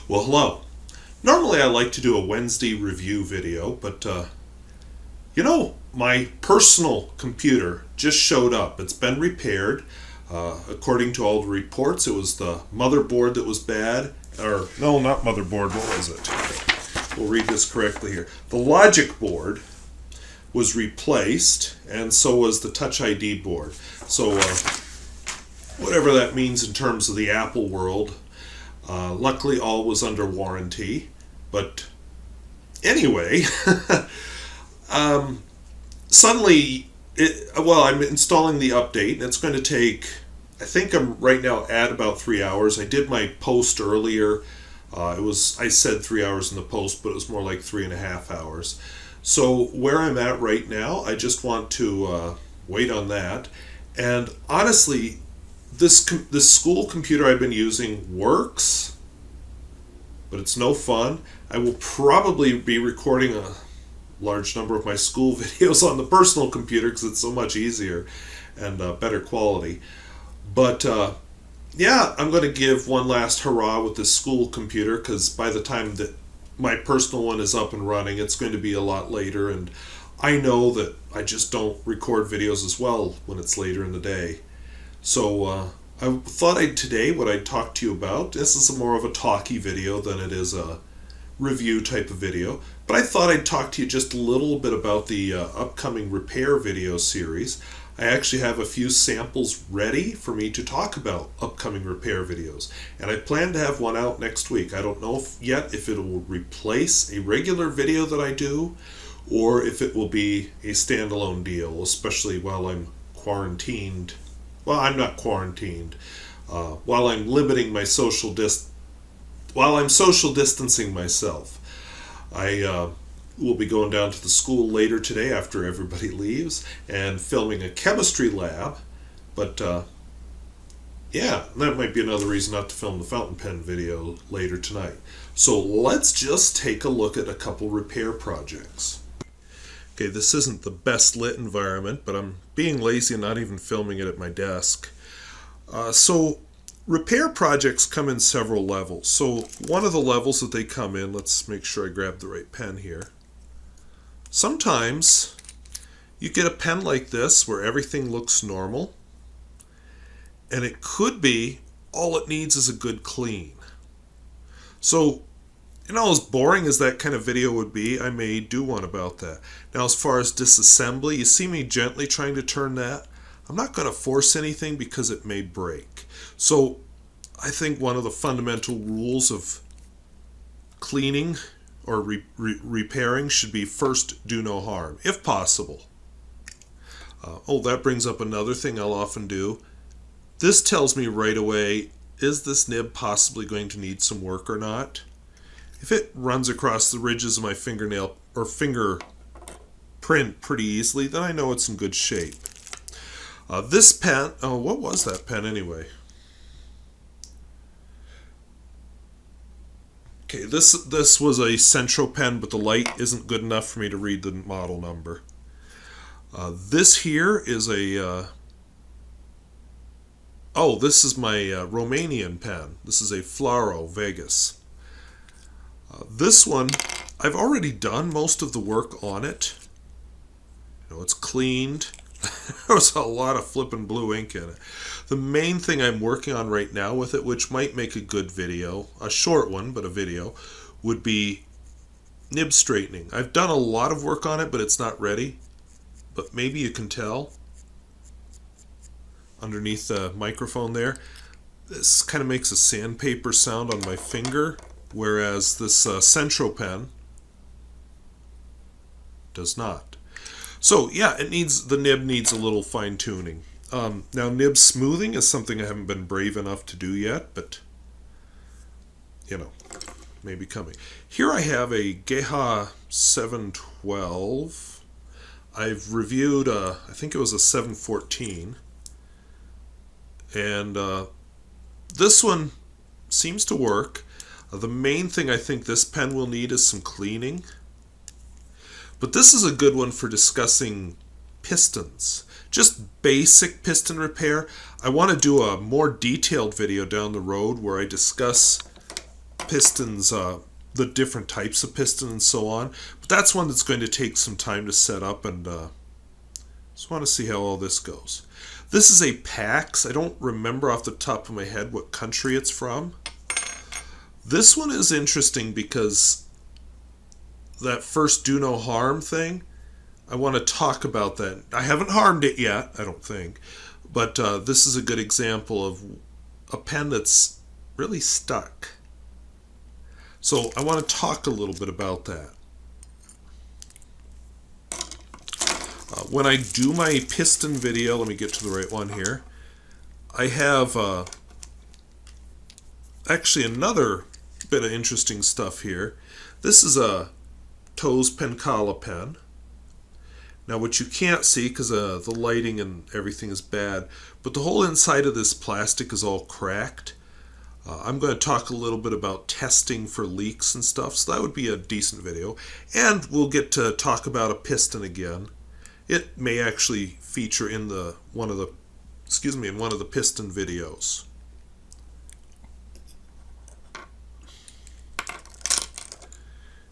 Well, hello. Normally I like to do a Wednesday review video, but my personal computer just showed up. It's been repaired. According to all the reports, it was the motherboard that was bad. Or, no, not motherboard, what was it? We'll read this correctly here. The logic board was replaced, and so was the Touch ID board. So, whatever that means in terms of the Apple world. Luckily, all was under warranty. But anyway, suddenly, I'm installing the update, and it's going to take, I think I'm right now at about 3 hours. I did my post earlier. I said 3 hours in the post, but it was more like 3.5 hours. So where I'm at right now, I just want to wait on that. And honestly, this school computer I've been using works, but it's no fun. I will probably be recording a large number of my school videos on the personal computer because it's so much easier and better quality. But I'm going to give one last hurrah with this school computer, because by the time that my personal one is up and running, it's going to be a lot later, and I know that I just don't record videos as well when it's later in the day. So I thought today what I'd talk to you about, this is more of a talky video than it is a review type of video, but I thought I'd talk to you just a little bit about the upcoming repair video series. I actually have a few samples ready for me to talk about upcoming repair videos, and I plan to have one out next week. I don't know yet if it will replace a regular video that I do, or if it will be a standalone deal, especially while I'm quarantined. Well, I'm not quarantined. While I'm limiting my while I'm social distancing myself. I will be going down to the school later today after everybody leaves and filming a chemistry lab. But that might be another reason not to film the fountain pen video later tonight. So let's just take a look at a couple repair projects. Okay, this isn't the best lit environment, but I'm being lazy and not even filming it at my desk. So repair projects come in several levels. So one of the levels that they come in, let's make sure I grab the right pen here. Sometimes you get a pen like this where everything looks normal, and it could be all it needs is a good clean. So, as boring as that kind of video would be, I may do one about that. Now, as far as disassembly, you see me gently trying to turn that. I'm not going to force anything because it may break. So I think one of the fundamental rules of cleaning or repairing should be first do no harm, if possible. That brings up another thing I'll often do. This tells me right away, is this nib possibly going to need some work or not? If it runs across the ridges of my fingernail or fingerprint pretty easily, then I know it's in good shape. This pen, what was that pen anyway? Okay, this was a Centro pen, but the light isn't good enough for me to read the model number. This here is this is my Romanian pen. This is a Flaro Vegas. This one, I've already done most of the work on it. It's cleaned. There's a lot of flippin' blue ink in it. The main thing I'm working on right now with it, which might make a good video, a short one, but a video, would be nib straightening. I've done a lot of work on it, but it's not ready. But maybe you can tell underneath the microphone there. This kind of makes a sandpaper sound on my finger, whereas this Centro pen does not. So the nib needs a little fine tuning. Now nib smoothing is something I haven't been brave enough to do yet, but maybe coming. Here I have a Geha 712. I've reviewed I think it was a 714, and this one seems to work. The main thing I think this pen will need is some cleaning. But this is a good one for discussing pistons. Just basic piston repair. I want to do a more detailed video down the road where I discuss pistons, the different types of piston and so on. But that's one that's going to take some time to set up, and just want to see how all this goes. This is a PAX. I don't remember off the top of my head what country it's from. This one is interesting because that first do no harm thing, I want to talk about that. I haven't harmed it yet, I don't think. But this is a good example of a pen that's really stuck. So I want to talk a little bit about that. When I do my piston video, let me get to the right one here. I have actually another bit of interesting stuff here. This is a Toes Pencala pen. Now what you can't see because the lighting and everything is bad, but the whole inside of this plastic is all cracked. I'm going to talk a little bit about testing for leaks and stuff, so that would be a decent video. And we'll get to talk about a piston again. It may actually feature in one of the piston videos.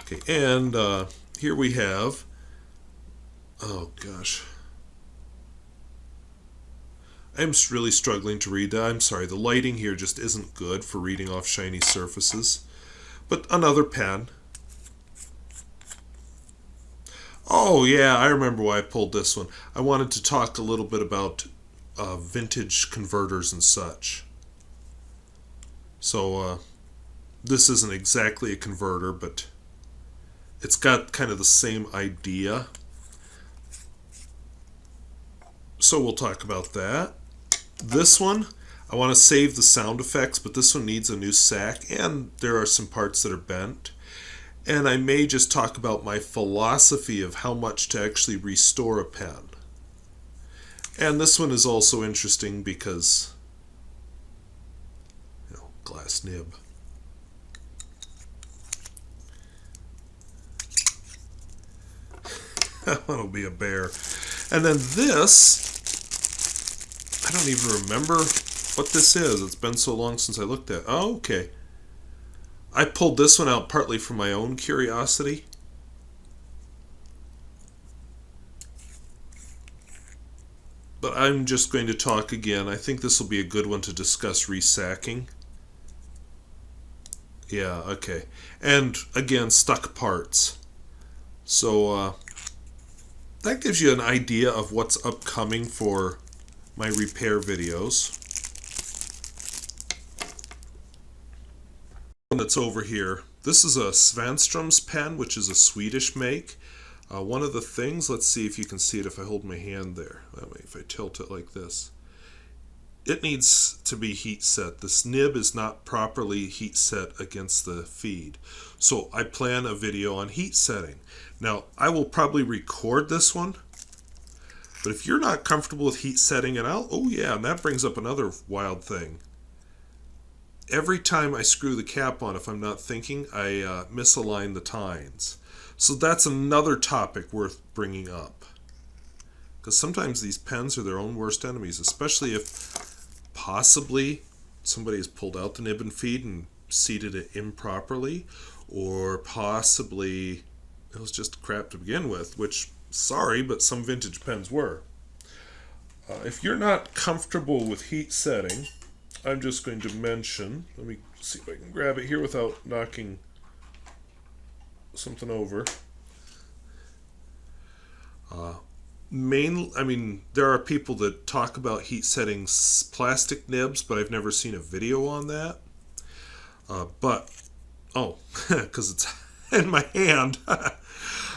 Okay, and here we have, oh gosh, I'm really struggling to read that. I'm sorry, the lighting here just isn't good for reading off shiny surfaces. But another pen. Oh yeah, I remember why I pulled this one. I wanted to talk a little bit about vintage converters and such. So this isn't exactly a converter, but it's got kind of the same idea. So we'll talk about that. This one, I want to save the sound effects, but this one needs a new sack, and there are some parts that are bent. And I may just talk about my philosophy of how much to actually restore a pen. And this one is also interesting because, glass nib. That one will be a bear. And then this, I don't even remember what this is. It's been so long since I looked at it. Oh, okay. I pulled this one out partly from my own curiosity. But I'm just going to talk again. I think this will be a good one to discuss resacking. Yeah, okay. And again, stuck parts. So that gives you an idea of what's upcoming for my repair videos. That's over here. This is a Svanström's pen, which is a Swedish make. One of the things, let's see if you can see it if I hold my hand there. That way, if I tilt it like this. It needs to be heat set. This nib is not properly heat set against the feed. So I plan a video on heat setting. Now, I will probably record this one. But if you're not comfortable with heat setting, and and that brings up another wild thing. Every time I screw the cap on, if I'm not thinking, I misalign the tines. So that's another topic worth bringing up. Because sometimes these pens are their own worst enemies, especially if possibly somebody has pulled out the nib and feed and seated it improperly, or possibly it was just crap to begin with, which, sorry, but some vintage pens were. If you're not comfortable with heat setting, I'm just going to mention, let me see if I can grab it here without knocking something over. There are people that talk about heat setting plastic nibs, but I've never seen a video on that. Because it's in my hand.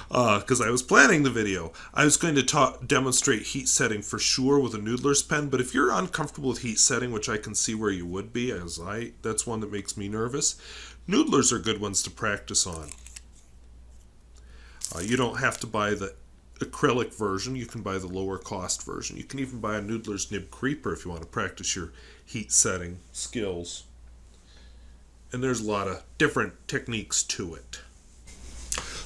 Because I was planning the video. I was going to demonstrate heat setting for sure with a Noodler's pen, but if you're uncomfortable with heat setting, which I can see where you would be, that's one that makes me nervous, Noodlers are good ones to practice on. You don't have to buy the acrylic version. You can buy the lower cost version. You can even buy a Noodler's Nib Creeper if you want to practice your heat setting skills. And there's a lot of different techniques to it.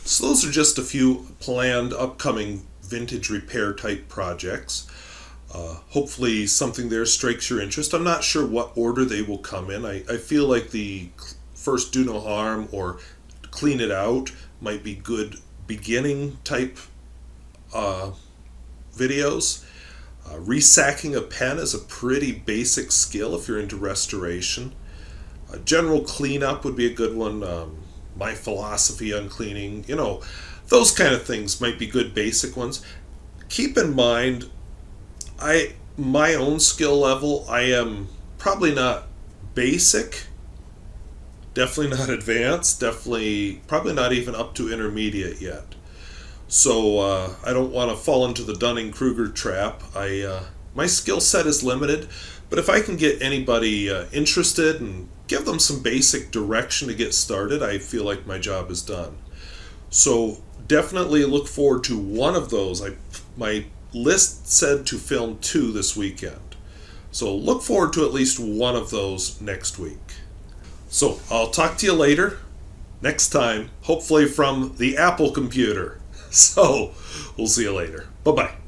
So those are just a few planned upcoming vintage repair type projects. Hopefully something there strikes your interest. I'm not sure what order they will come in. I feel like the first do no harm or clean it out might be good beginning type videos. Resacking a pen is a pretty basic skill if you're into restoration. General cleanup would be a good one. My philosophy on cleaning, those kind of things might be good basic ones. Keep in mind, my own skill level, I am probably not basic, definitely not advanced, definitely probably not even up to intermediate yet. So I don't want to fall into the Dunning-Kruger trap. My skill set is limited, but if I can get anybody interested and give them some basic direction to get started, I feel like my job is done. So definitely look forward to one of those. My list said to film 2 this weekend. So look forward to at least one of those next week. So I'll talk to you later, next time, hopefully from the Apple computer. So we'll see you later. Bye-bye.